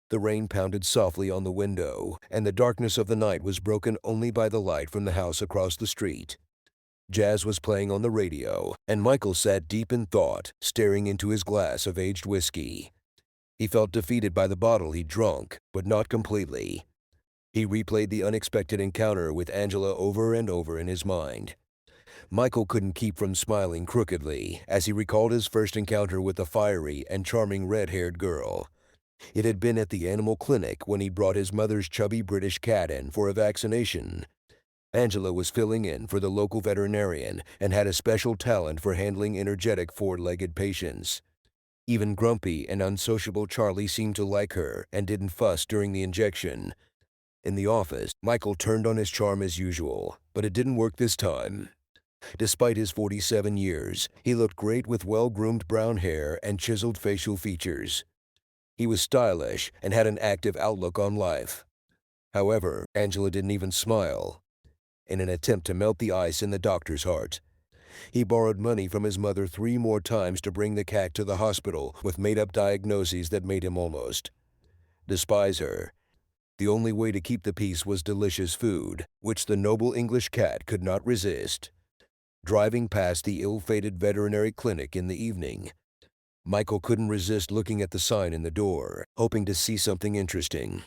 The rain pounded softly on the window, and the darkness of the night was broken only by the light from the house across the street. Jazz was playing on the radio, and Michael sat deep in thought, staring into his glass of aged whiskey. He felt defeated by the bottle he'd drunk, but not completely. He replayed the unexpected encounter with Angela over and over in his mind. Michael couldn't keep from smiling crookedly as he recalled his first encounter with the fiery and charming red-haired girl. It had been at the animal clinic when he brought his mother's chubby British cat in for a vaccination. Angela was filling in for the local veterinarian and had a special talent for handling energetic four-legged patients. Even grumpy and unsociable Charlie seemed to like her and didn't fuss during the injection. In the office, Michael turned on his charm as usual, but it didn't work this time. Despite his 47 years, he looked great with well-groomed brown hair and chiseled facial features. He was stylish and had an active outlook on life. However, Angela didn't even smile. In an attempt to melt the ice in the doctor's heart, he borrowed money from his mother 3 more times to bring the cat to the hospital with made-up diagnoses that made him almost despise her. The only way to keep the peace was delicious food, which the noble English cat could not resist. Driving past the ill-fated veterinary clinic in the evening, Michael couldn't resist looking at the sign in the door, hoping to see something interesting.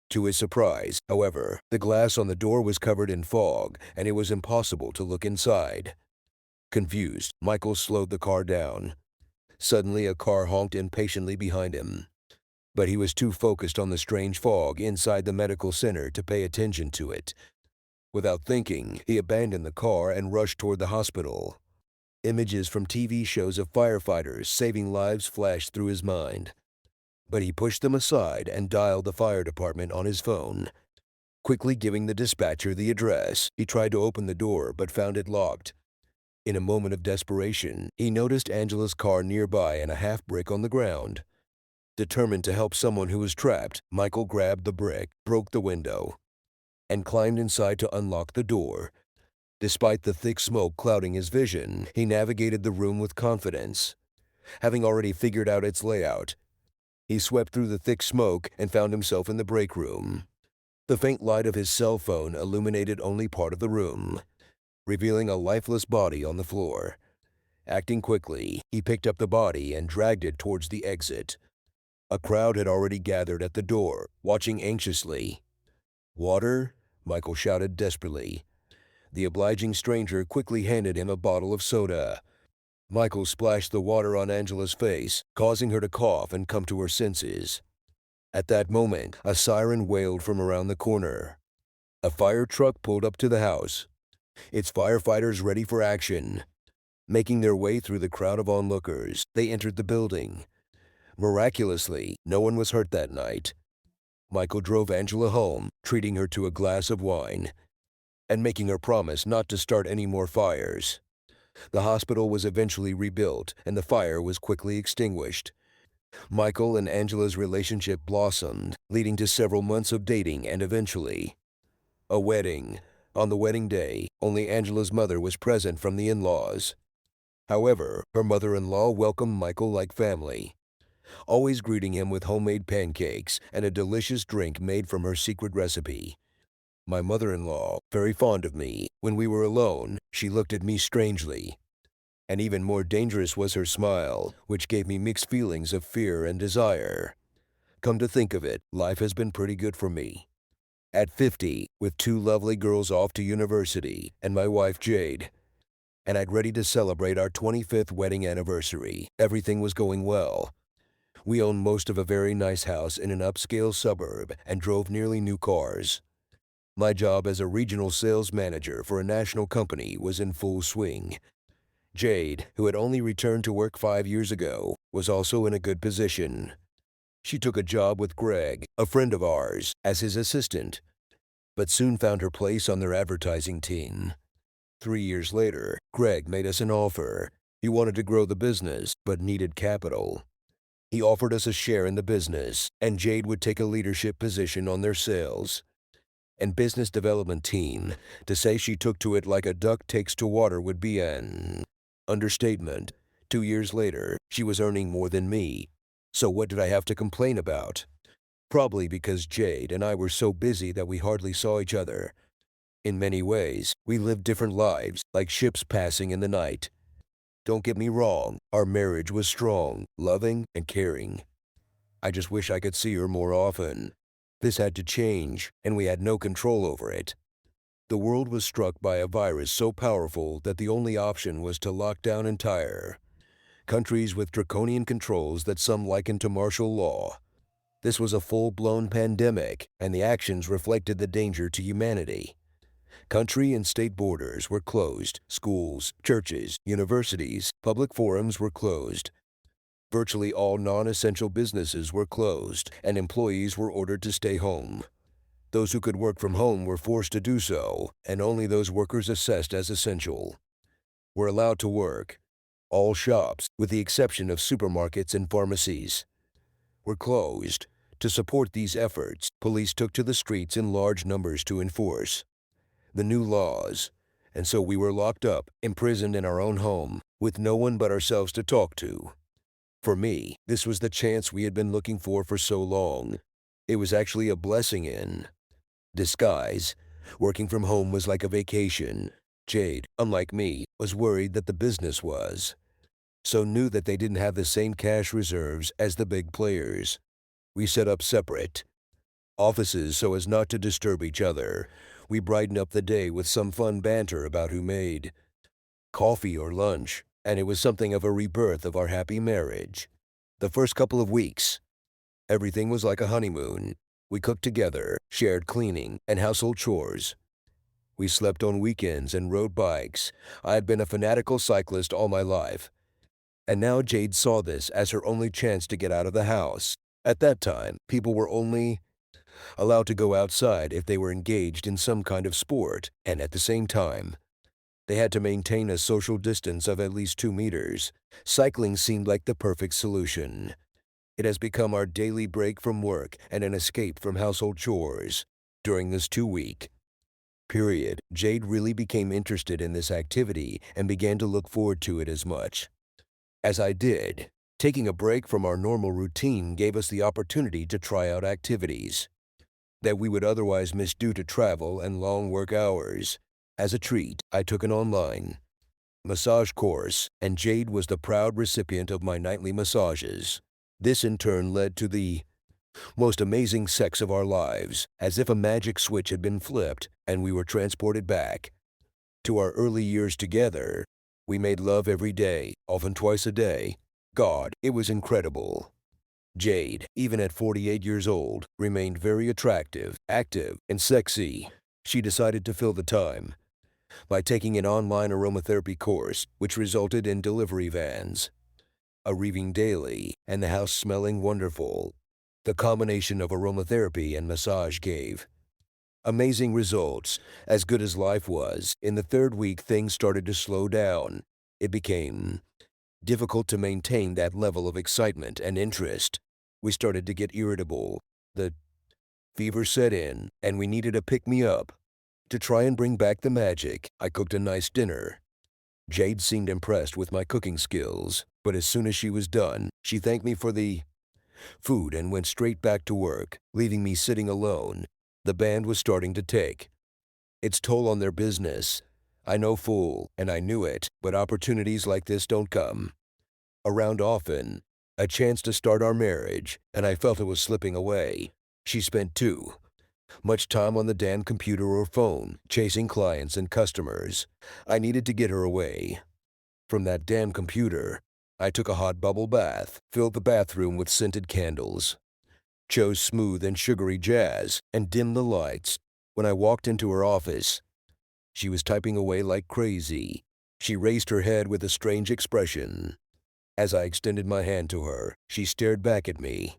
To his surprise, however, the glass on the door was covered in fog, and it was impossible to look inside. Confused, Michael slowed the car down. Suddenly, a car honked impatiently behind him. But he was too focused on the strange fog inside the medical center to pay attention to it. Without thinking, he abandoned the car and rushed toward the hospital. Images from TV shows of firefighters saving lives flashed through his mind. But he pushed them aside and dialed the fire department on his phone. Quickly giving the dispatcher the address, he tried to open the door but found it locked. In a moment of desperation, he noticed Angela's car nearby and a half-brick on the ground. Determined to help someone who was trapped, Michael grabbed the brick, broke the window, and climbed inside to unlock the door. Despite the thick smoke clouding his vision, he navigated the room with confidence. Having already figured out its layout, he swept through the thick smoke and found himself in the break room. The faint light of his cell phone illuminated only part of the room, revealing a lifeless body on the floor. Acting quickly, he picked up the body and dragged it towards the exit. A crowd had already gathered at the door, watching anxiously. "Water?" Michael shouted desperately. The obliging stranger quickly handed him a bottle of soda. Michael splashed the water on Angela's face, causing her to cough and come to her senses. At that moment, a siren wailed from around the corner. A fire truck pulled up to the house, its firefighters ready for action. Making their way through the crowd of onlookers, they entered the building. Miraculously, no one was hurt that night. Michael drove Angela home, treating her to a glass of wine, and making her promise not to start any more fires. The hospital was eventually rebuilt, and the fire was quickly extinguished. Michael and Angela's relationship blossomed, leading to several months of dating and eventually a wedding. On the wedding day, only Angela's mother was present from the in-laws. However, her mother-in-law welcomed Michael like family, always greeting him with homemade pancakes and a delicious drink made from her secret recipe. My mother-in-law, very fond of me, when we were alone, she looked at me strangely. And even more dangerous was her smile, which gave me mixed feelings of fear and desire. Come to think of it, life has been pretty good for me. At 50, with 2 lovely girls off to university, and my wife Jade, and I'd ready to celebrate our 25th wedding anniversary, everything was going well. We owned most of a very nice house in an upscale suburb and drove nearly new cars. My job as a regional sales manager for a national company was in full swing. Jade, who had only returned to work 5 years ago, was also in a good position. She took a job with Greg, a friend of ours, as his assistant, but soon found her place on their advertising team. 3 years later, Greg made us an offer. He wanted to grow the business, but needed capital. He offered us a share in the business, and Jade would take a leadership position on their sales and business development team. To say she took to it like a duck takes to water would be an understatement. 2 years later, she was earning more than me. So what did I have to complain about? Probably because Jade and I were so busy that we hardly saw each other. In many ways, we lived different lives, like ships passing in the night. Don't get me wrong, our marriage was strong, loving, and caring. I just wish I could see her more often. This had to change, and we had no control over it. The world was struck by a virus so powerful that the only option was to lock down entire countries with draconian controls that some likened to martial law. This was a full-blown pandemic, and the actions reflected the danger to humanity. Country and state borders were closed. Schools, churches, universities, public forums were closed. Virtually all non-essential businesses were closed, and employees were ordered to stay home. Those who could work from home were forced to do so, and only those workers assessed as essential were allowed to work. All shops, with the exception of supermarkets and pharmacies, were closed. To support these efforts, police took to the streets in large numbers to enforce the new laws, and so we were locked up, imprisoned in our own home, with no one but ourselves to talk to. For me, this was the chance we had been looking for so long. It was actually a blessing in disguise. Working from home was like a vacation. Jade, unlike me, was worried that the business was so new that they didn't have the same cash reserves as the big players. We set up separate offices so as not to disturb each other. We brightened up the day with some fun banter about who made coffee or lunch, and it was something of a rebirth of our happy marriage. The first couple of weeks, everything was like a honeymoon. We cooked together, shared cleaning and household chores. We slept on weekends and rode bikes. I had been a fanatical cyclist all my life, and now Jade saw this as her only chance to get out of the house. At that time, people were only allowed to go outside if they were engaged in some kind of sport, and at the same time, they had to maintain a social distance of at least 2 meters. Cycling seemed like the perfect solution. It has become our daily break from work and an escape from household chores. During this 2-week period, Jade really became interested in this activity and began to look forward to it as much as I did. Taking a break from our normal routine gave us the opportunity to try out activities that we would otherwise miss due to travel and long work hours. As a treat, I took an online massage course, and Jade was the proud recipient of my nightly massages. This in turn led to the most amazing sex of our lives, as if a magic switch had been flipped and we were transported back to our early years together. We made love every day, often twice a day. God, it was incredible. Jade, even at 48 years old, remained very attractive, active, and sexy. She decided to fill the time by taking an online aromatherapy course, which resulted in delivery vans arriving daily and the house smelling wonderful. The combination of aromatherapy and massage gave amazing results. As good as life was, in the 3rd week things started to slow down. It became difficult to maintain that level of excitement and interest. We started to get irritable. The fever set in, and we needed a pick-me-up. To try and bring back the magic, I cooked a nice dinner. Jade seemed impressed with my cooking skills, but as soon as she was done, she thanked me for the food and went straight back to work, leaving me sitting alone. The band was starting to take its toll on their business. I know full, and I knew it, but opportunities like this don't come around often. A chance to start our marriage, and I felt it was slipping away. She spent too much time on the damn computer or phone, chasing clients and customers. I needed to get her away from that damn computer. I took a hot bubble bath, filled the bathroom with scented candles, chose smooth and sugary jazz, and dimmed the lights. When I walked into her office, she was typing away like crazy. She raised her head with a strange expression. As I extended my hand to her, she stared back at me.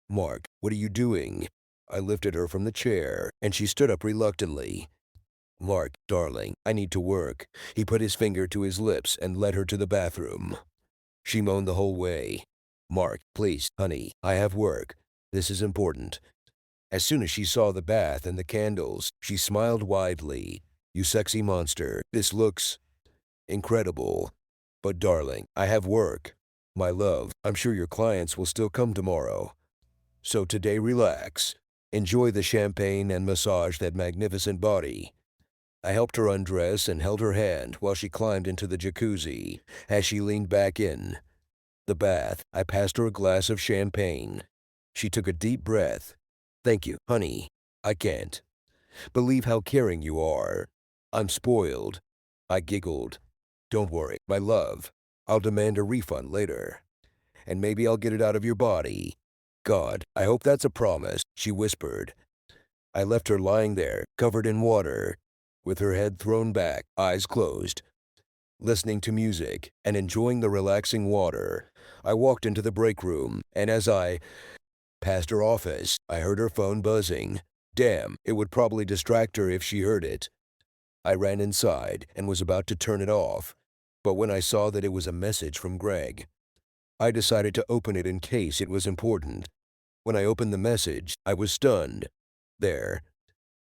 "Mark, what are you doing?" I lifted her from the chair, and she stood up reluctantly. "Mark, darling, I need to work." He put his finger to his lips and led her to the bathroom. She moaned the whole way. "Mark, please, honey, I have work. This is important." As soon as she saw the bath and the candles, she smiled widely. "You sexy monster, this looks incredible. But darling, I have work. My love, I'm sure your clients will still come tomorrow." So today relax. Enjoy the champagne and massage that magnificent body. I helped her undress and held her hand while she climbed into the jacuzzi. As she leaned back in the bath, I passed her a glass of champagne. She took a deep breath. Thank you, honey. I can't believe how caring you are. I'm spoiled. I giggled. Don't worry, my love. I'll demand a refund later. And maybe I'll get it out of your body. God, I hope that's a promise, she whispered. I left her lying there, covered in water, with her head thrown back, eyes closed, listening to music and enjoying the relaxing water. I walked into the break room, and as I passed her office, I heard her phone buzzing. Damn, it would probably distract her if she heard it. I ran inside and was about to turn it off, but when I saw that it was a message from Greg, I decided to open it in case it was important. When I opened the message, I was stunned. There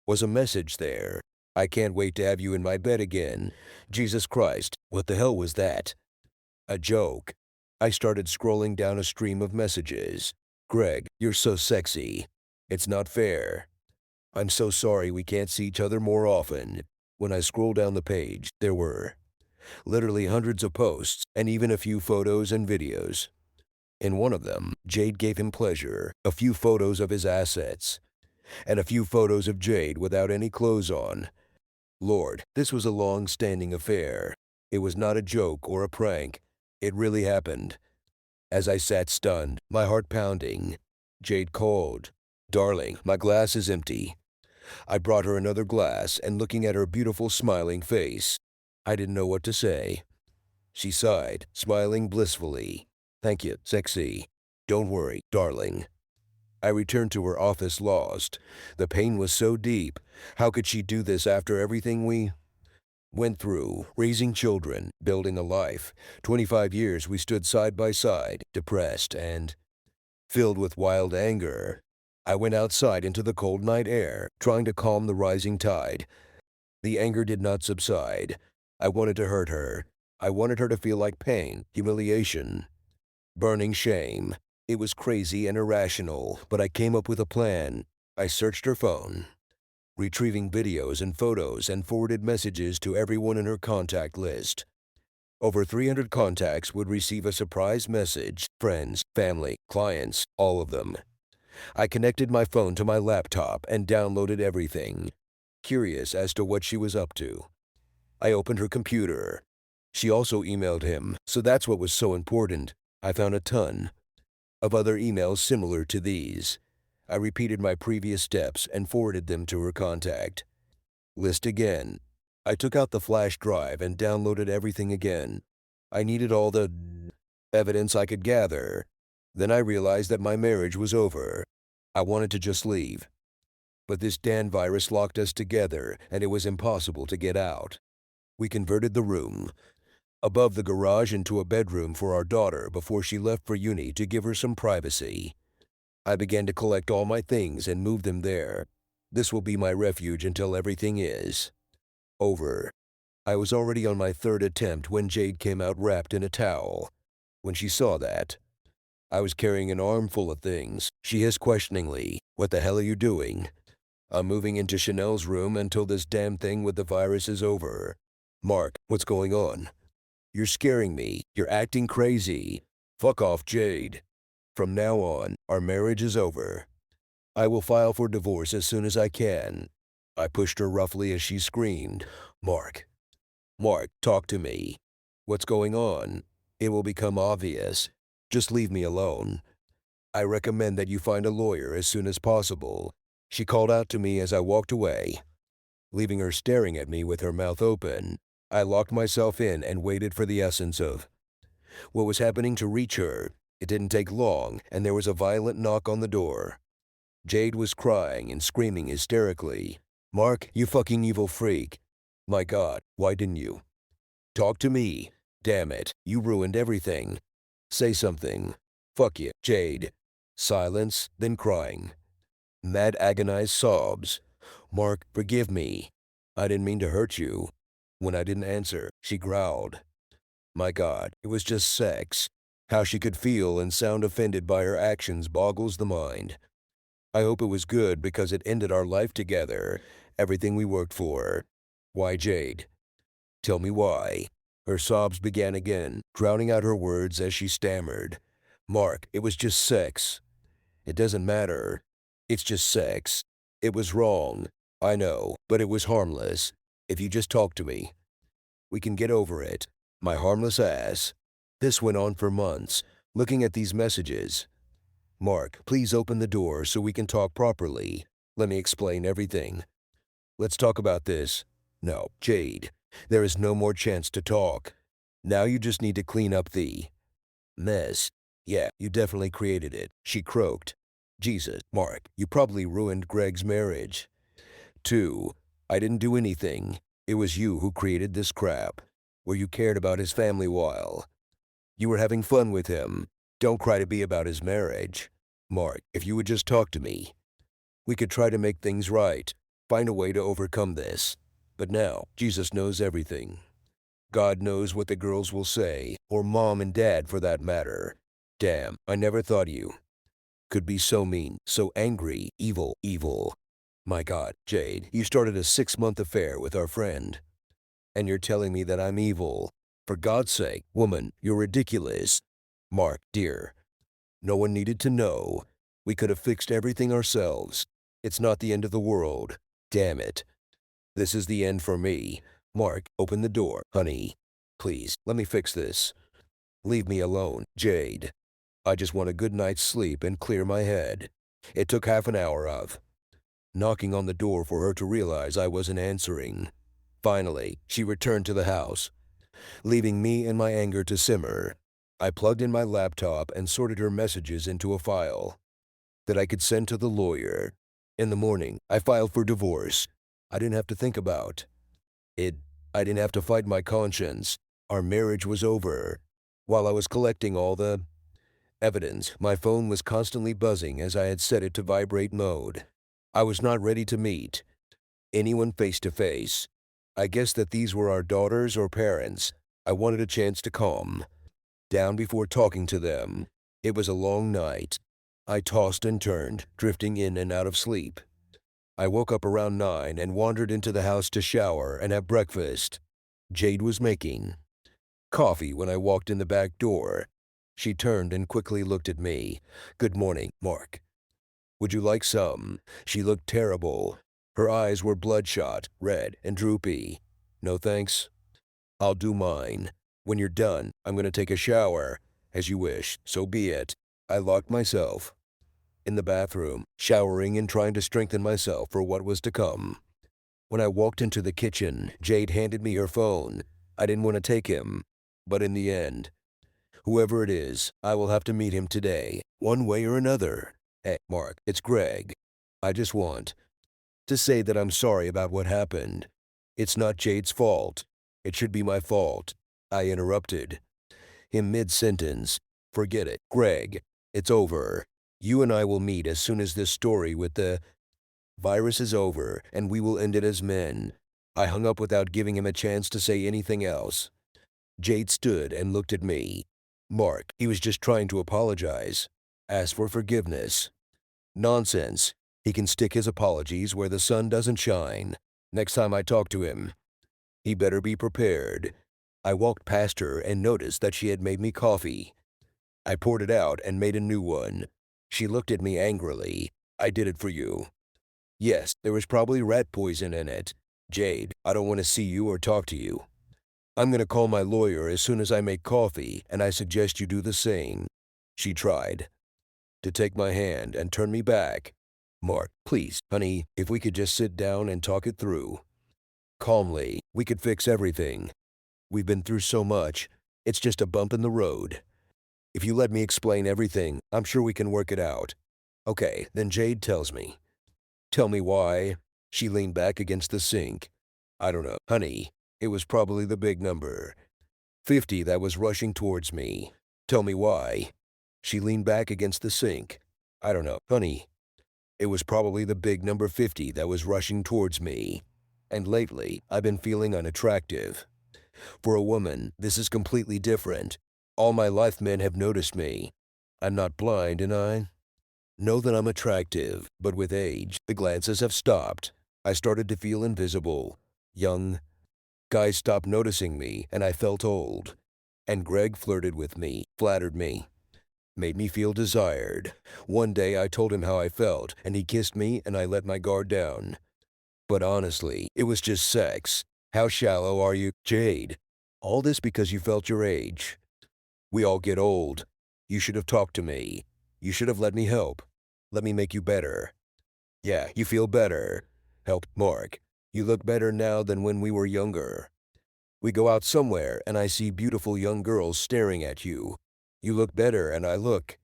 was a message there. I can't wait to have you in my bed again. Jesus Christ, what the hell was that? A joke. I started scrolling down a stream of messages. Greg, you're so sexy. It's not fair. I'm so sorry we can't see each other more often. When I scrolled down the page, there were literally hundreds of posts and even a few photos and videos. In one of them, Jade gave him pleasure, a few photos of his assets, and a few photos of Jade without any clothes on. Lord, this was a long-standing affair. It was not a joke or a prank. It really happened. As I sat stunned, my heart pounding, Jade called. Darling, my glass is empty. I brought her another glass, and looking at her beautiful smiling face, I didn't know what to say. She sighed, smiling blissfully. Thank you, sexy. Don't worry, darling. I returned to her office lost. The pain was so deep. How could she do this after everything we went through? Raising children, building a life. 25 years we stood side by side, depressed and filled with wild anger. I went outside into the cold night air, trying to calm the rising tide. The anger did not subside. I wanted to hurt her. I wanted her to feel like pain, humiliation, burning shame. It was crazy and irrational, but I came up with a plan. I searched her phone, retrieving videos and photos, and forwarded messages to everyone in her contact list. Over 300 contacts would receive a surprise message. Friends, family, clients, all of them. I connected my phone to my laptop and downloaded everything, curious as to what she was up to. I opened her computer. She also emailed him, so that's what was so important. I found a ton of other emails similar to these. I repeated my previous steps and forwarded them to her contact list again. I took out the flash drive and downloaded everything again. I needed all the evidence I could gather. Then I realized that my marriage was over. I wanted to just leave. But this damn virus locked us together, and it was impossible to get out. We converted the room above the garage into a bedroom for our daughter before she left for uni to give her some privacy. I began to collect all my things and move them there. This will be my refuge until everything is over. I was already on my third attempt when Jade came out wrapped in a towel. When she saw that, I was carrying an armful of things. She hissed questioningly, "What the hell are you doing?" "I'm moving into Chanel's room until this damn thing with the virus is over." "Mark, what's going on?" "You're scaring me. You're acting crazy." "Fuck off, Jade. From now on, our marriage is over. I will file for divorce as soon as I can." I pushed her roughly as she screamed, "Mark, Mark, talk to me. What's going on? It will become obvious. Just leave me alone. I recommend that you find a lawyer as soon as possible." She called out to me as I walked away, leaving her staring at me with her mouth open. I locked myself in and waited for the essence of what was happening to reach her. It didn't take long, and there was a violent knock on the door. Jade was crying and screaming hysterically. "Mark, you fucking evil freak. My God, why didn't you talk to me? Damn it, you ruined everything. Say something. Fuck you, Jade." Silence, then crying. Mad agonized sobs. "Mark, forgive me. I didn't mean to hurt you." When I didn't answer, she growled. "My God, it was just sex. How she could feel and sound offended by her actions boggles the mind. I hope it was good because it ended our life together, everything we worked for. Why, Jade? Tell me why. Her sobs began again, drowning out her words as she stammered. Mark, it was just sex. It doesn't matter. It's just sex. It was wrong. I know, but it was harmless. If you just talk to me, we can get over it. My harmless ass. This went on for months, looking at these messages. Mark, please open the door so we can talk properly. Let me explain everything. Let's talk about this. No, Jade, there is no more chance to talk. Now you just need to clean up the mess. Yeah, you definitely created it, she croaked. Jesus, Mark, you probably ruined Greg's marriage. 2. I didn't do anything. It was you who created this crap, where you cared about his family while you were having fun with him. Don't cry to be about his marriage. Mark, if you would just talk to me, we could try to make things right, find a way to overcome this. But now, Jesus knows everything. God knows what the girls will say, or mom and dad for that matter. Damn, I never thought you could be so mean, so angry, evil. My God, Jade, you started a 6-month affair with our friend. And you're telling me that I'm evil. For God's sake, woman, you're ridiculous. Mark, dear, no one needed to know. We could have fixed everything ourselves. It's not the end of the world. Damn it. This is the end for me. Mark, open the door, honey. Please, let me fix this. Leave me alone, Jade. I just want a good night's sleep and clear my head. It took half an hour of knocking on the door for her to realize I wasn't answering. Finally, she returned to the house, leaving me and my anger to simmer. I plugged in my laptop and sorted her messages into a file that I could send to the lawyer. In the morning, I filed for divorce. I didn't have to think about it. I didn't have to fight my conscience. Our marriage was over. While I was collecting all the evidence, my phone was constantly buzzing as I had set it to vibrate mode. I was not ready to meet anyone face to face. I guessed that these were our daughters or parents. I wanted a chance to calm down before talking to them. It was a long night. I tossed and turned, drifting in and out of sleep. I woke up around 9 and wandered into the house to shower and have breakfast. Jade was making coffee when I walked in the back door. She turned and quickly looked at me. Good morning, Mark. Would you like some? She looked terrible. Her eyes were bloodshot, red, and droopy. No thanks. I'll do mine. When you're done, I'm going to take a shower. As you wish, so be it. I locked myself in the bathroom, showering and trying to strengthen myself for what was to come. When I walked into the kitchen, Jade handed me her phone. I didn't want to take him, but in the end, whoever it is, I will have to meet him today, one way or another. Hey, Mark, it's Greg. I just want to say that I'm sorry about what happened. It's not Jade's fault. It should be my fault. I interrupted him mid-sentence. Forget it, Greg. It's over. You and I will meet as soon as this story with the virus is over, and we will end it as men. I hung up without giving him a chance to say anything else. Jade stood and looked at me. Mark, he was just trying to apologize. Ask for forgiveness. Nonsense. He can stick his apologies where the sun doesn't shine. Next time I talk to him, he better be prepared. I walked past her and noticed that she had made me coffee. I poured it out and made a new one. She looked at me angrily. I did it for you. Yes, there was probably rat poison in it. Jade, I don't want to see you or talk to you. I'm going to call my lawyer as soon as I make coffee, and I suggest you do the same. She tried to take my hand and turn me back. Mark, please, honey, if we could just sit down and talk it through. Calmly, we could fix everything. We've been through so much. It's just a bump in the road. If you let me explain everything, I'm sure we can work it out. Okay, then Jade tells me. Tell me why. She leaned back against the sink. I don't know, honey. It was probably the big number. 50 that was rushing towards me. Tell me why. She leaned back against the sink. I don't know, honey. It was probably the big number 50 that was rushing towards me. And lately, I've been feeling unattractive. For a woman, this is completely different. All my life men have noticed me. I'm not blind, and I know that I'm attractive, but with age, the glances have stopped. I started to feel invisible. Young guys stopped noticing me, and I felt old. And Greg flirted with me, flattered me, made me feel desired. One day I told him how I felt, and he kissed me, and I let my guard down. But honestly, it was just sex. How shallow are you, Jade? All this because you felt your age. We all get old. You should have talked to me. You should have let me help. Let me make you better. Yeah, you feel better. Help, Mark. You look better now than when we were younger. We go out somewhere and I see beautiful young girls staring at you. You look better and I look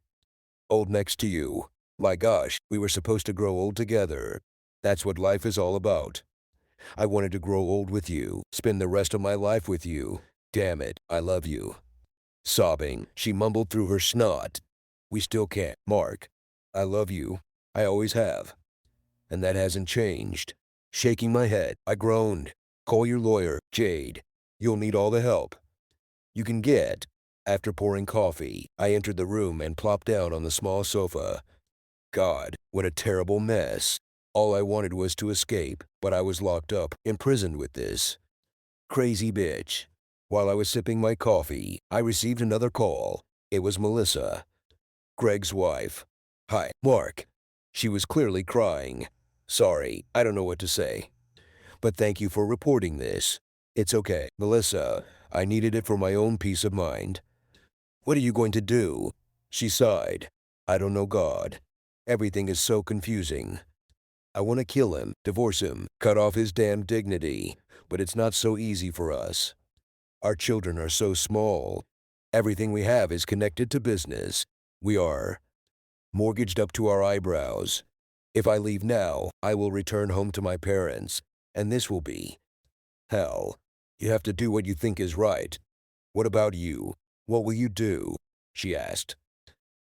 old next to you. My gosh, we were supposed to grow old together. That's what life is all about. I wanted to grow old with you, spend the rest of my life with you. Damn it, I love you. Sobbing, she mumbled through her snot. We still can't, Mark. I love you. I always have. And that hasn't changed. Shaking my head, I groaned. Call your lawyer, Jade. You'll need all the help you can get. After pouring coffee, I entered the room and plopped down on the small sofa. God, what a terrible mess. All I wanted was to escape, but I was locked up, imprisoned with this crazy bitch. While I was sipping my coffee, I received another call. It was Melissa, Greg's wife. Hi, Mark. She was clearly crying. Sorry, I don't know what to say. But thank you for reporting this. It's okay, Melissa. I needed it for my own peace of mind. What are you going to do? She sighed. I don't know, God. Everything is so confusing. I want to kill him, divorce him, cut off his damn dignity. But it's not so easy for us. Our children are so small. Everything we have is connected to business. We are mortgaged up to our eyebrows. If I leave now, I will return home to my parents, and this will be hell. You have to do what you think is right. What about you? What will you do? She asked.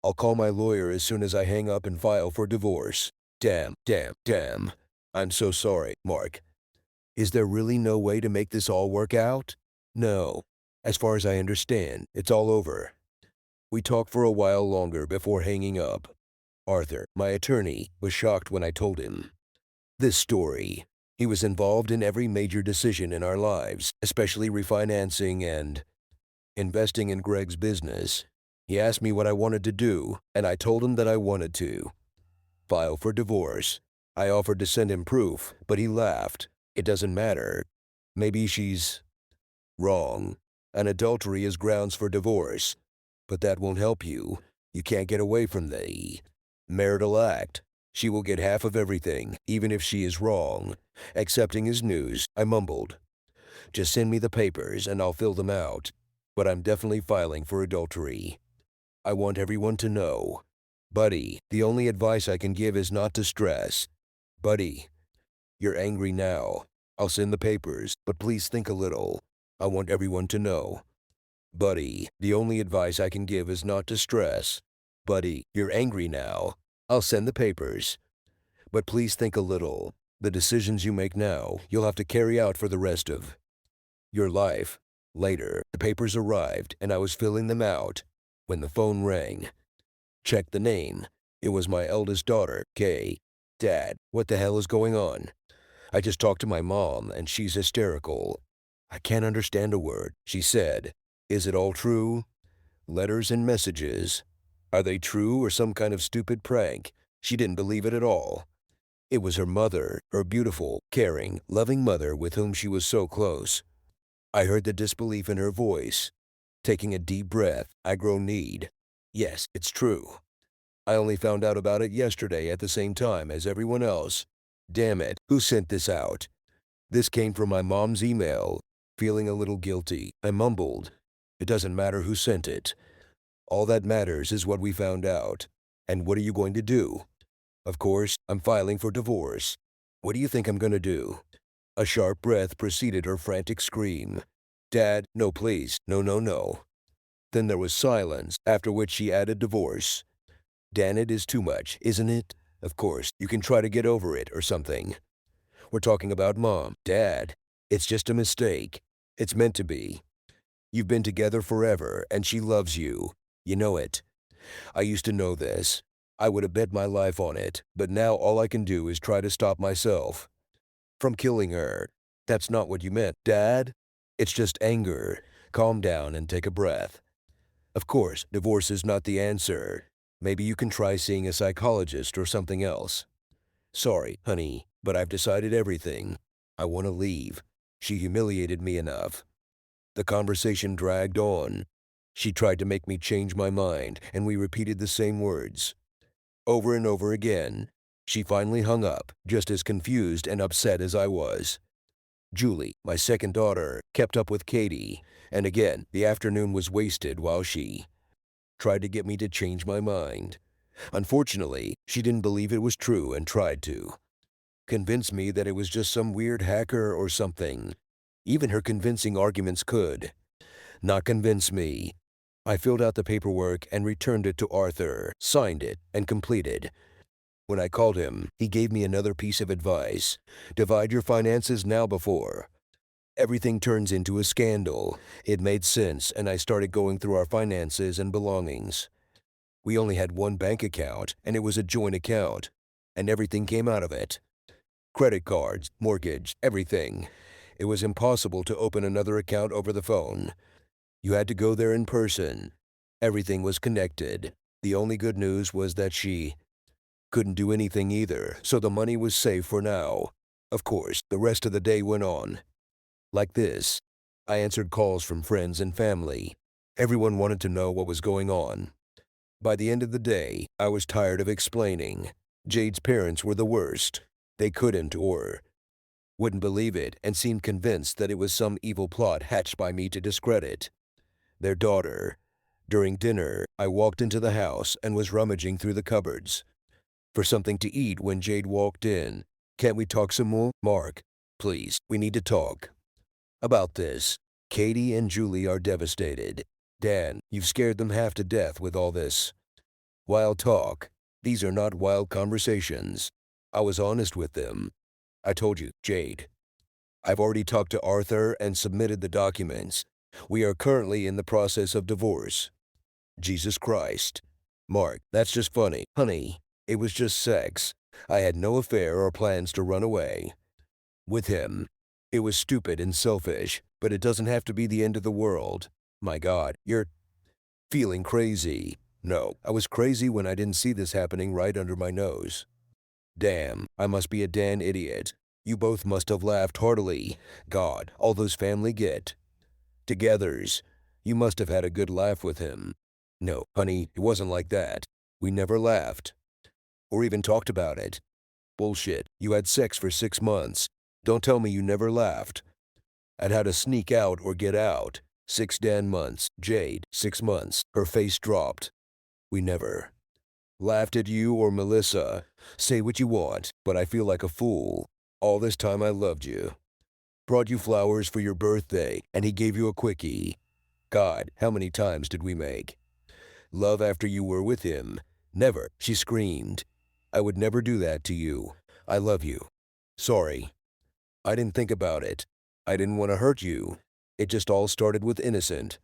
I'll call my lawyer as soon as I hang up and file for divorce. Damn, damn, damn. I'm so sorry, Mark. Is there really no way to make this all work out? No. As far as I understand, it's all over. We talked for a while longer before hanging up. Arthur, my attorney, was shocked when I told him this story. He was involved in every major decision in our lives, especially refinancing and investing in Greg's business. He asked me what I wanted to do, and I told him that I wanted to file for divorce. I offered to send him proof, but he laughed. It doesn't matter. Maybe she's wrong. An adultery is grounds for divorce. But that won't help you. You can't get away from the marital act. She will get half of everything, even if she is wrong. Accepting his news, I mumbled. Just send me the papers and I'll fill them out. But I'm definitely filing for adultery. I want everyone to know. Buddy, the only advice I can give is not to stress. Buddy, you're angry now. I'll send the papers, but please think a little. I want everyone to know. Buddy, the only advice I can give is not to stress. Buddy, you're angry now. I'll send the papers. But please think a little. The decisions you make now, you'll have to carry out for the rest of your life. Later, the papers arrived and I was filling them out when the phone rang. Checked the name. It was my eldest daughter, Kay. Dad, what the hell is going on? I just talked to my mom and she's hysterical. I can't understand a word, she said. Is it all true? Letters and messages. Are they true or some kind of stupid prank? She didn't believe it at all. It was her mother, her beautiful, caring, loving mother with whom she was so close. I heard the disbelief in her voice. Taking a deep breath, I groaned. Yes, it's true. I only found out about it yesterday at the same time as everyone else. Damn it, who sent this out? This came from my mom's email. Feeling a little guilty, I mumbled. It doesn't matter who sent it. All that matters is what we found out. And what are you going to do? Of course, I'm filing for divorce. What do you think I'm going to do? A sharp breath preceded her frantic scream. Dad, no please, no, no, no. Then there was silence, after which she added divorce. Dan, it is too much, isn't it? Of course, you can try to get over it or something. We're talking about Mom, Dad. It's just a mistake. It's meant to be. You've been together forever, and she loves you. You know it. I used to know this. I would have bet my life on it, but now all I can do is try to stop myself from killing her. That's not what you meant, Dad. It's just anger. Calm down and take a breath. Of course, divorce is not the answer. Maybe you can try seeing a psychologist or something else. Sorry, honey, but I've decided everything. I want to leave. She humiliated me enough. The conversation dragged on. She tried to make me change my mind, and we repeated the same words over and over again. She finally hung up, just as confused and upset as I was. Julie, my second daughter, kept up with Katie, and again, the afternoon was wasted while she tried to get me to change my mind. Unfortunately, she didn't believe it was true and tried to convince me that it was just some weird hacker or something. Even her convincing arguments could not convince me. I filled out the paperwork and returned it to Arthur, signed it, and completed. When I called him, he gave me another piece of advice. Divide your finances now before everything turns into a scandal. It made sense, and I started going through our finances and belongings. We only had one bank account, and it was a joint account, and everything came out of it. Credit cards, mortgage, everything. It was impossible to open another account over the phone. You had to go there in person. Everything was connected. The only good news was that she couldn't do anything either, so the money was safe for now. Of course, the rest of the day went on like this. I answered calls from friends and family. Everyone wanted to know what was going on. By the end of the day, I was tired of explaining. Jade's parents were the worst. They couldn't or wouldn't believe it and seemed convinced that it was some evil plot hatched by me to discredit their daughter. During dinner, I walked into the house and was rummaging through the cupboards for something to eat when Jade walked in. Can't we talk some more? Mark, please, we need to talk about this. Katie and Julie are devastated. Dan, you've scared them half to death with all this wild talk. These are not wild conversations. I was honest with them. I told you, Jade. I've already talked to Arthur and submitted the documents. We are currently in the process of divorce. Jesus Christ. Mark, that's just funny. Honey, it was just sex. I had no affair or plans to run away with him. It was stupid and selfish, but it doesn't have to be the end of the world. My God, you're feeling crazy. No, I was crazy when I didn't see this happening right under my nose. Damn, I must be a Dan idiot. You both must have laughed heartily. God, all those family get-togethers. You must have had a good laugh with him. No, honey, it wasn't like that. We never laughed. Or even talked about it. Bullshit. You had sex for 6 months. Don't tell me you never laughed at how to sneak out or get out. 6 damn months. Jade, 6 months. Her face dropped. We never laughed at you or Melissa. Say what you want, but I feel like a fool. All this time I loved you. Brought you flowers for your birthday, and he gave you a quickie. God, how many times did we make love after you were with him? Never, she screamed. I would never do that to you. I love you. Sorry. I didn't think about it. I didn't want to hurt you. It just all started with innocent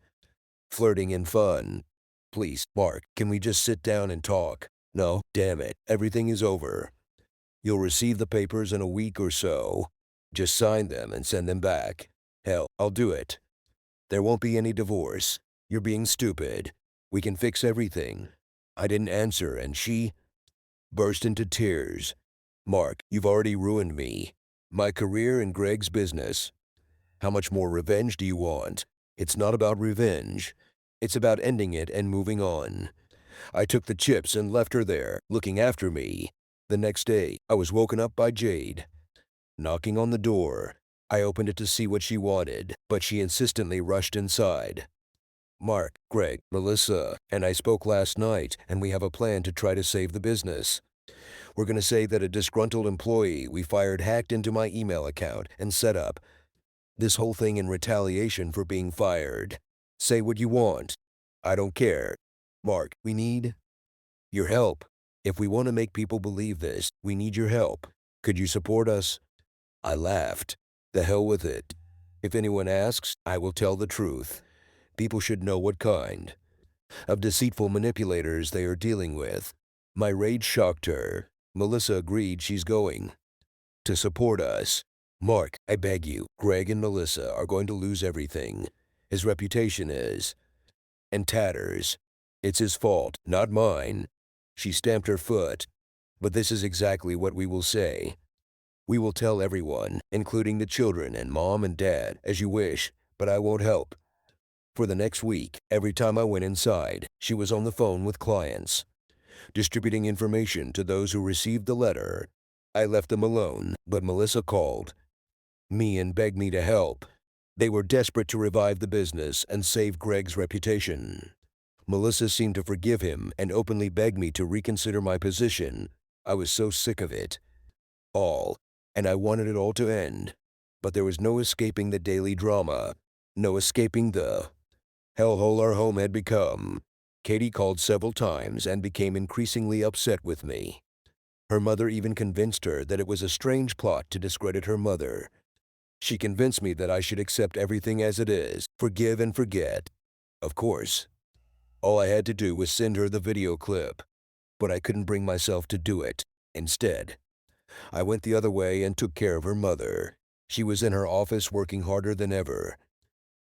flirting and fun. Please, Mark, can we just sit down and talk? No, damn it, everything is over. You'll receive the papers in a week or so. Just sign them and send them back. Hell, I'll do it. There won't be any divorce. You're being stupid. We can fix everything. I didn't answer, and she burst into tears. Mark, you've already ruined me. My career and Greg's business. How much more revenge do you want? It's not about revenge. It's about ending it and moving on. I took the chips and left her there, looking after me. The next day, I was woken up by Jade knocking on the door. I opened it to see what she wanted, but she insistently rushed inside. Mark, Greg, Melissa, and I spoke last night, and we have a plan to try to save the business. We're going to say that a disgruntled employee we fired hacked into my email account and set up this whole thing in retaliation for being fired. Say what you want. I don't care. Mark, we need your help. If we want to make people believe this, we need your help. Could you support us? I laughed. The hell with it. If anyone asks, I will tell the truth. People should know what kind of deceitful manipulators they are dealing with. My rage shocked her. Melissa agreed she's going to support us. Mark, I beg you, Greg and Melissa are going to lose everything. His reputation is in tatters. It's his fault, not mine. She stamped her foot. But this is exactly what we will say. We will tell everyone, including the children and mom and dad, as you wish, but I won't help. For the next week, every time I went inside, she was on the phone with clients, distributing information to those who received the letter. I left them alone, but Melissa called me and begged me to help. They were desperate to revive the business and save Greg's reputation. Melissa seemed to forgive him and openly begged me to reconsider my position. I was so sick of it all, and I wanted it all to end. But there was no escaping the daily drama, no escaping the hellhole our home had become. Katie called several times and became increasingly upset with me. Her mother even convinced her that it was a strange plot to discredit her mother. She convinced me that I should accept everything as it is, forgive and forget. Of course, all I had to do was send her the video clip, but I couldn't bring myself to do it. Instead, I went the other way and took care of her mother. She was in her office working harder than ever.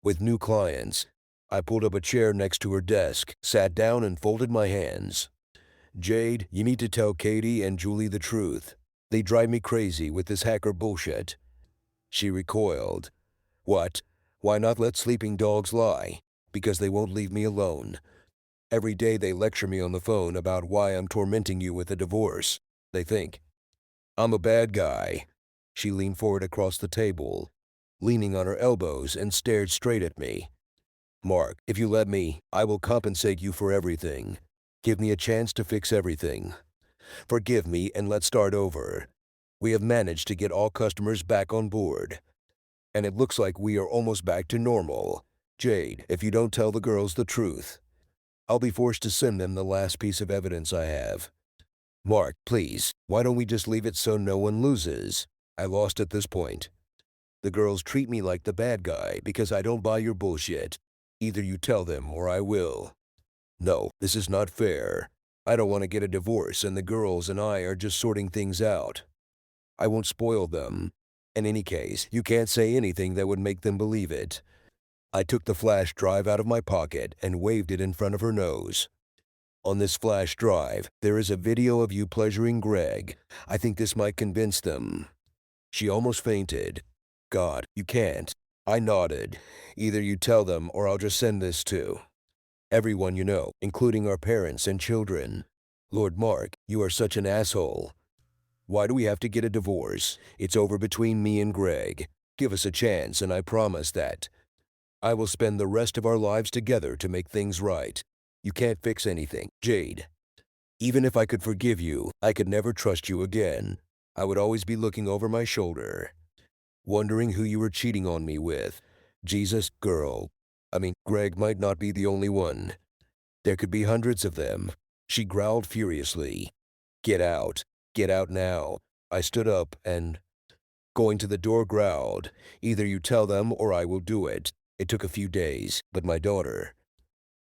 With new clients, I pulled up a chair next to her desk, sat down and folded my hands. Jade, you need to tell Katie and Julie the truth. They drive me crazy with this hacker bullshit. She recoiled. What? Why not let sleeping dogs lie? Because they won't leave me alone. Every day they lecture me on the phone about why I'm tormenting you with a divorce. They think I'm a bad guy. She leaned forward across the table, leaning on her elbows, and stared straight at me. Mark, if you let me, I will compensate you for everything. Give me a chance to fix everything. Forgive me and let's start over. We have managed to get all customers back on board, and it looks like we are almost back to normal. Jade, if you don't tell the girls the truth, I'll be forced to send them the last piece of evidence I have. Mark, please, why don't we just leave it so no one loses? I lost at this point. The girls treat me like the bad guy because I don't buy your bullshit. Either you tell them or I will. No, this is not fair. I don't want to get a divorce and the girls and I are just sorting things out. I won't spoil them. In any case, you can't say anything that would make them believe it. I took the flash drive out of my pocket and waved it in front of her nose. On this flash drive, there is a video of you pleasuring Greg. I think this might convince them. She almost fainted. God, you can't. I nodded. Either you tell them or I'll just send this to everyone you know, including our parents and children. Lord Mark, you are such an asshole. Why do we have to get a divorce? It's over between me and Greg. Give us a chance and I promise that I will spend the rest of our lives together to make things right. You can't fix anything, Jade. Even if I could forgive you, I could never trust you again. I would always be looking over my shoulder, wondering who you were cheating on me with. Jesus, girl. Greg might not be the only one. There could be hundreds of them. She growled furiously. Get out. Get out now. I stood up and, going to the door, growled, either you tell them or I will do it. It took a few days, but my daughter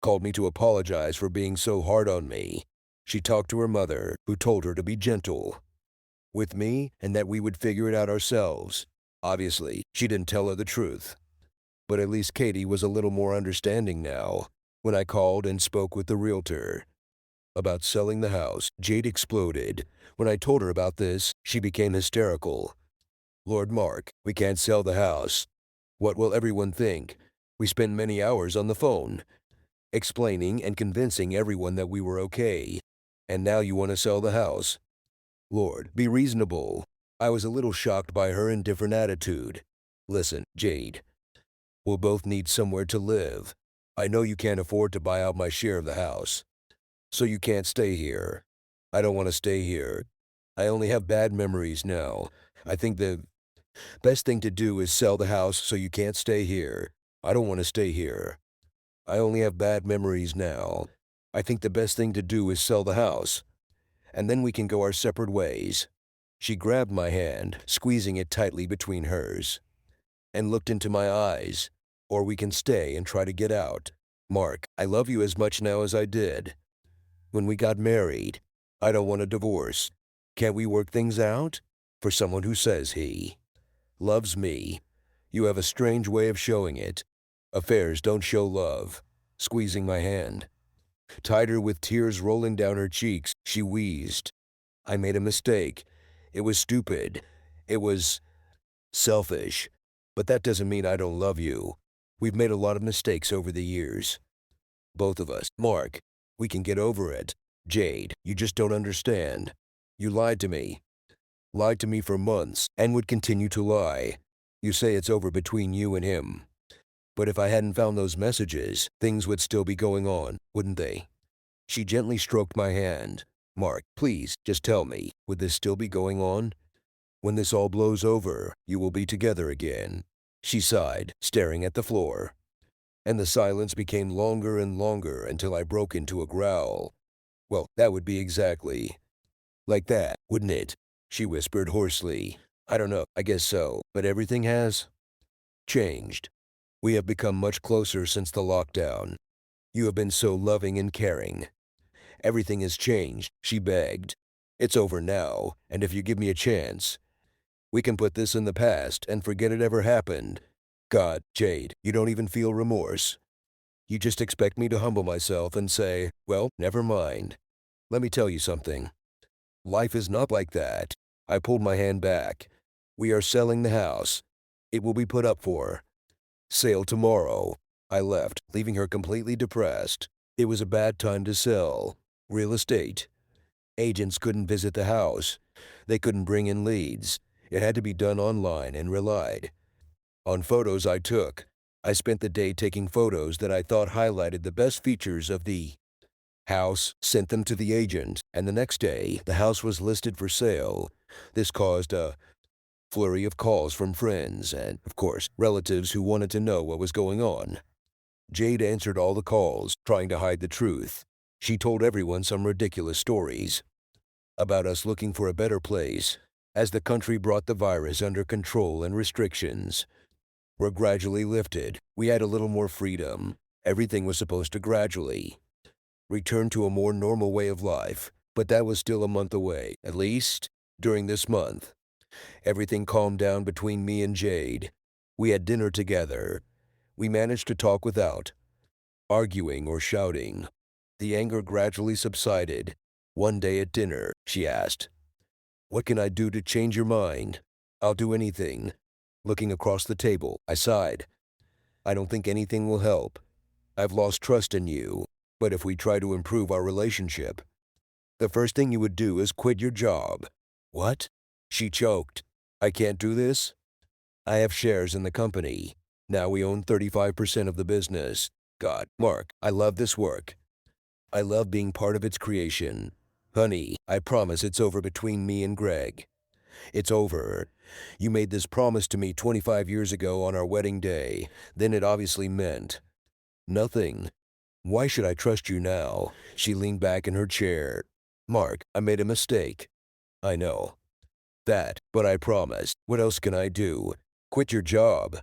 called me to apologize for being so hard on me. She talked to her mother, who told her to be gentle with me and that we would figure it out ourselves. Obviously, she didn't tell her the truth. But at least Katie was a little more understanding now. When I called and spoke with the realtor about selling the house, Jade exploded. When I told her about this, she became hysterical. Lord Mark, we can't sell the house. What will everyone think? We spent many hours on the phone, explaining and convincing everyone that we were okay. And now you want to sell the house? Lord, be reasonable. I was a little shocked by her indifferent attitude. Listen, Jade, we'll both need somewhere to live. I know you can't afford to buy out my share of the house, so you can't stay here. I don't want to stay here. I only have bad memories now. I think the best thing to do is sell the house so you can't stay here. I don't want to stay here. I only have bad memories now. I think the best thing to do is sell the house, and then we can go our separate ways. She grabbed my hand, squeezing it tightly between hers, and looked into my eyes. or we can stay and try to get out. Mark, I love you as much now as I did when we got married. I don't want a divorce. Can't we work things out? For someone who says he loves me, you have a strange way of showing it. Affairs don't show love. Squeezing my hand tighter with tears rolling down her cheeks, she wheezed. I made a mistake. It was stupid. It was selfish. But that doesn't mean I don't love you. We've made a lot of mistakes over the years. Both of us. Mark, we can get over it. Jade, you just don't understand. You lied to me. Lied to me for months and would continue to lie. You say it's over between you and him. But if I hadn't found those messages, things would still be going on, wouldn't they? She gently stroked my hand. Mark, please, just tell me, would this still be going on? When this all blows over, you will be together again. She sighed, staring at the floor. And the silence became longer and longer until I broke into a growl. Well, that would be exactly like that, wouldn't it? She whispered hoarsely. I don't know, I guess so, but everything has changed. We have become much closer since the lockdown. You have been so loving and caring. Everything has changed, she begged. It's over now, and if you give me a chance, we can put this in the past and forget it ever happened. God, Jade, you don't even feel remorse. You just expect me to humble myself and say, well, never mind. Let me tell you something. Life is not like that. I pulled my hand back. We are selling the house. It will be put up for sale tomorrow. I left, leaving her completely depressed. It was a bad time to sell. Real estate. Agents couldn't visit the house. They couldn't bring in leads. It had to be done online and relied on photos I took. I spent the day taking photos that I thought highlighted the best features of the house, sent them to the agent, and the next day, the house was listed for sale. This caused a flurry of calls from friends and, of course, relatives who wanted to know what was going on. Jade answered all the calls, trying to hide the truth. She told everyone some ridiculous stories about us looking for a better place as the country brought the virus under control and restrictions were gradually lifted. We had a little more freedom. Everything was supposed to gradually return to a more normal way of life, but that was still a month away. At least, during this month, everything calmed down between me and Jade. We had dinner together. We managed to talk without arguing or shouting. The anger gradually subsided. One day at dinner, she asked, "What can I do to change your mind?" "I'll do anything." Looking across the table, I sighed. "I don't think anything will help. I've lost trust in you. But if we try to improve our relationship, the first thing you would do is quit your job." "What?" She choked. "I can't do this. I have shares in the company. Now we own 35% of the business. God, Mark, I love this work. I love being part of its creation. Honey, I promise it's over between me and Greg. It's over. You made this promise to me 25 years ago on our wedding day. Then it obviously meant nothing. Why should I trust you now?" She leaned back in her chair. "Mark, I made a mistake. I know that, but I promised. What else can I do? Quit your job?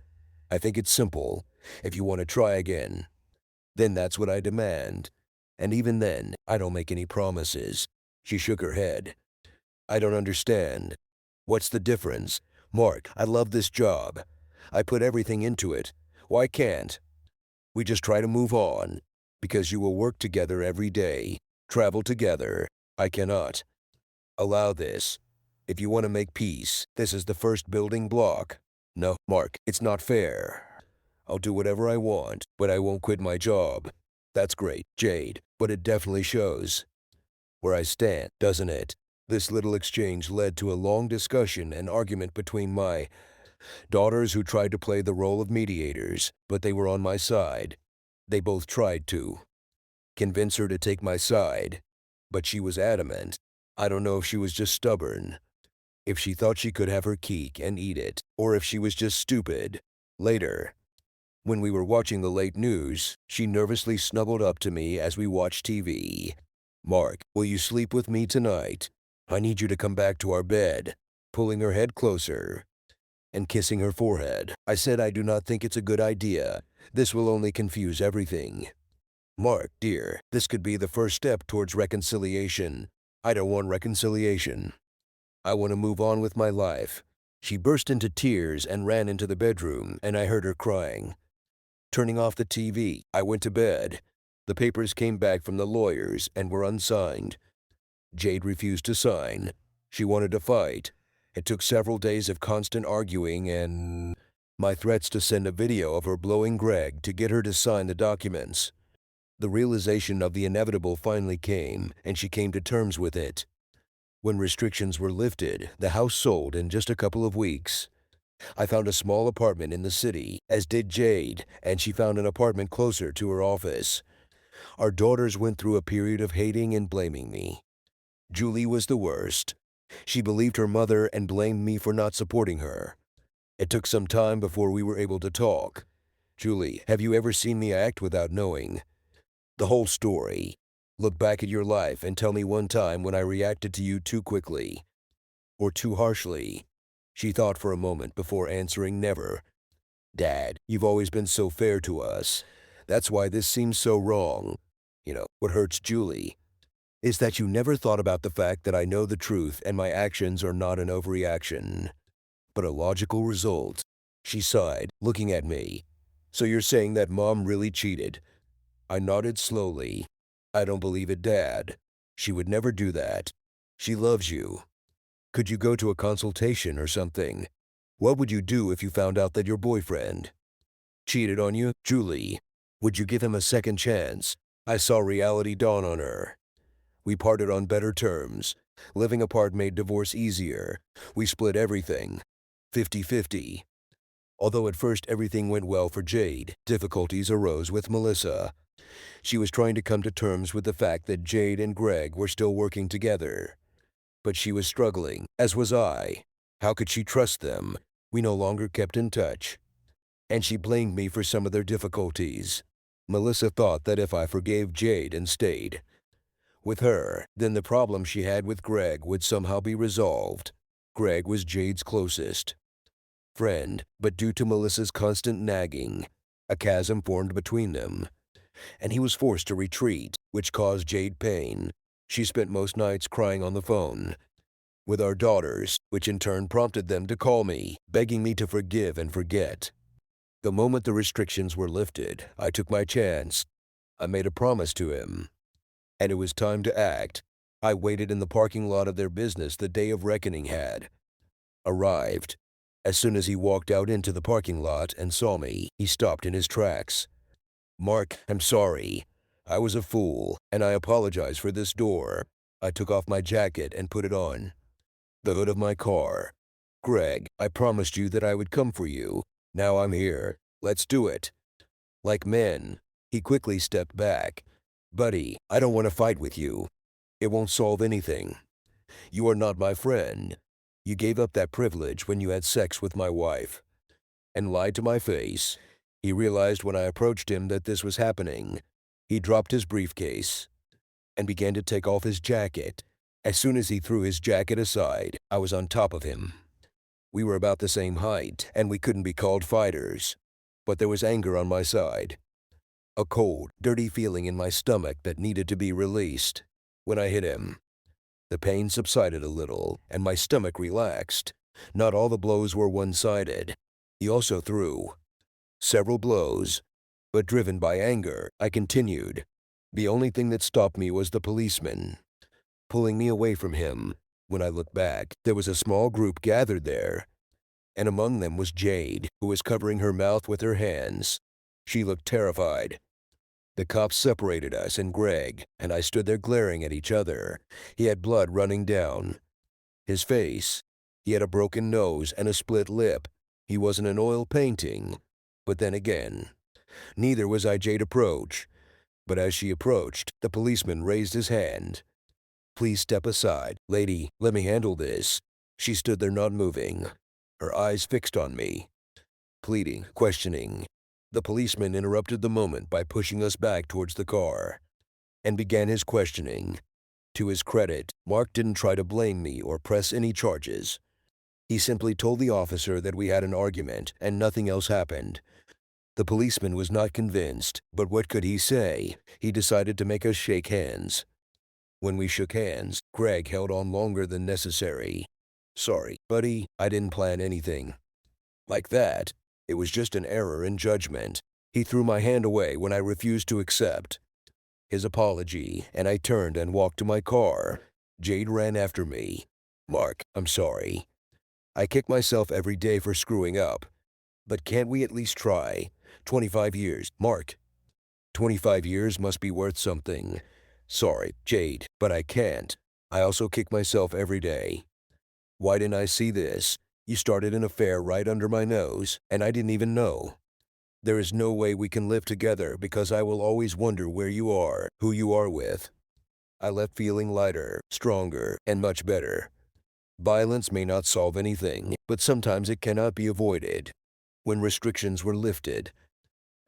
I think it's simple. If you want to try again, then that's what I demand. And even then, I don't make any promises." She shook her head. "I don't understand. What's the difference? Mark, I love this job. I put everything into it. Why can't we just try to move on? Because you will work together every day, travel together. I cannot allow this. If you want to make peace, this is the first building block." "No, Mark, it's not fair. I'll do whatever I want, but I won't quit my job." "That's great, Jade, but it definitely shows where I stand, doesn't it?" This little exchange led to a long discussion and argument between my daughters who tried to play the role of mediators, but they were on my side. They both tried to convince her to take my side, but she was adamant. I don't know if she was just stubborn, if she thought she could have her cake and eat it, or if she was just stupid. Later, when we were watching the late news, she nervously snuggled up to me as we watched TV. "Mark, will you sleep with me tonight? I need you to come back to our bed," pulling her head closer and kissing her forehead. I said I do not think it's a good idea. This will only confuse everything. Mark, dear, this could be the first step towards reconciliation. I don't want reconciliation. I want to move on with my life." She burst into tears and ran into the bedroom, and I heard her crying. Turning off the TV, I went to bed. The papers came back from the lawyers and were unsigned. Jade refused to sign. She wanted to fight. It took several days of constant arguing and my threats to send a video of her blowing Greg to get her to sign the documents. The realization of the inevitable finally came, and she came to terms with it. When restrictions were lifted, the house sold in just a couple of weeks. I found a small apartment in the city, as did Jade, and she found an apartment closer to her office. Our daughters went through a period of hating and blaming me. Julie was the worst. She believed her mother and blamed me for not supporting her. It took some time before we were able to talk. "Julie, have you ever seen me act without knowing the whole story? Look back at your life and tell me one time when I reacted to you too quickly or too harshly." She thought for a moment before answering, "Never. Dad, you've always been so fair to us. That's why this seems so wrong. What hurts Julie is that you never thought about the fact that I know the truth and my actions are not an overreaction, but a logical result." She sighed, looking at me. "So you're saying that Mom really cheated?" I nodded slowly. "I don't believe it, Dad. She would never do that. She loves you. Could you go to a consultation or something? What would you do if you found out that your boyfriend cheated on you? Julie, would you give him a second chance?" I saw reality dawn on her. We parted on better terms. Living apart made divorce easier. We split everything, 50-50. Although at first everything went well for Jade, difficulties arose with Melissa. She was trying to come to terms with the fact that Jade and Greg were still working together. But she was struggling, as was I. How could she trust them? We no longer kept in touch. And she blamed me for some of their difficulties. Melissa thought that if I forgave Jade and stayed with her, then the problem she had with Greg would somehow be resolved. Greg was Jade's closest friend, but due to Melissa's constant nagging, a chasm formed between them, and he was forced to retreat, which caused Jade pain. She spent most nights crying on the phone with our daughters, which in turn prompted them to call me, begging me to forgive and forget. The moment the restrictions were lifted, I took my chance. I made a promise to him, and it was time to act. I waited in the parking lot of their business the day of reckoning had arrived. As soon as he walked out into the parking lot and saw me, he stopped in his tracks. "Mark, I'm sorry. I was a fool, and I apologize for this door." I took off my jacket and put it on the hood of my car. "Greg, I promised you that I would come for you. Now I'm here. Let's do it." Like men, he quickly stepped back. "Buddy, I don't want to fight with you. It won't solve anything. You are not my friend. You gave up that privilege when you had sex with my wife and lied to my face." He realized when I approached him that this was happening. He dropped his briefcase and began to take off his jacket. As soon as he threw his jacket aside, I was on top of him. We were about the same height, and we couldn't be called fighters. But there was anger on my side, a cold, dirty feeling in my stomach that needed to be released. When I hit him, the pain subsided a little, and my stomach relaxed. Not all the blows were one-sided. He also threw several blows, but driven by anger, I continued. The only thing that stopped me was the policeman pulling me away from him. When I looked back, there was a small group gathered there, and among them was Jade, who was covering her mouth with her hands. She looked terrified. The cops separated us and Greg, and I stood there glaring at each other. He had blood running down his face. He had a broken nose and a split lip. He wasn't an oil painting. But then again, neither was I. Jade approached. But as she approached, the policeman raised his hand. "Please step aside. Lady, let me handle this." She stood there not moving, her eyes fixed on me, pleading, questioning. The policeman interrupted the moment by pushing us back towards the car and began his questioning. To his credit, Mark didn't try to blame me or press any charges. He simply told the officer that we had an argument and nothing else happened. The policeman was not convinced, but what could he say? He decided to make us shake hands. When we shook hands, Greg held on longer than necessary. Sorry, buddy, I didn't plan anything. Like that. It was just an error in judgment. He threw my hand away when I refused to accept his apology, and I turned and walked to my car. Jade ran after me. Mark, I'm sorry. I kick myself every day for screwing up. But can't we at least try? 25 years, Mark. 25 years must be worth something. Sorry, Jade, but I can't. I also kick myself every day. Why didn't I see this? You started an affair right under my nose, and I didn't even know. There is no way we can live together because I will always wonder where you are, who you are with. I left feeling lighter, stronger, and much better. Violence may not solve anything, but sometimes it cannot be avoided. When restrictions were lifted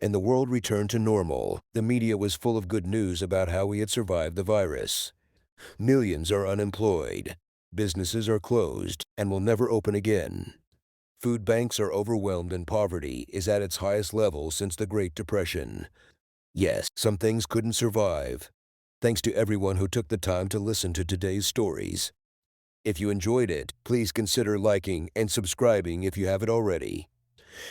and the world returned to normal, the media was full of good news about how we had survived the virus. Millions are unemployed, businesses are closed, and will never open again. Food banks are overwhelmed and poverty is at its highest level since the Great Depression. Yes, some things couldn't survive. Thanks to everyone who took the time to listen to today's stories. If you enjoyed it, please consider liking and subscribing if you haven't already.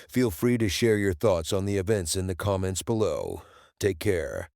Feel free to share your thoughts on the events in the comments below. Take care.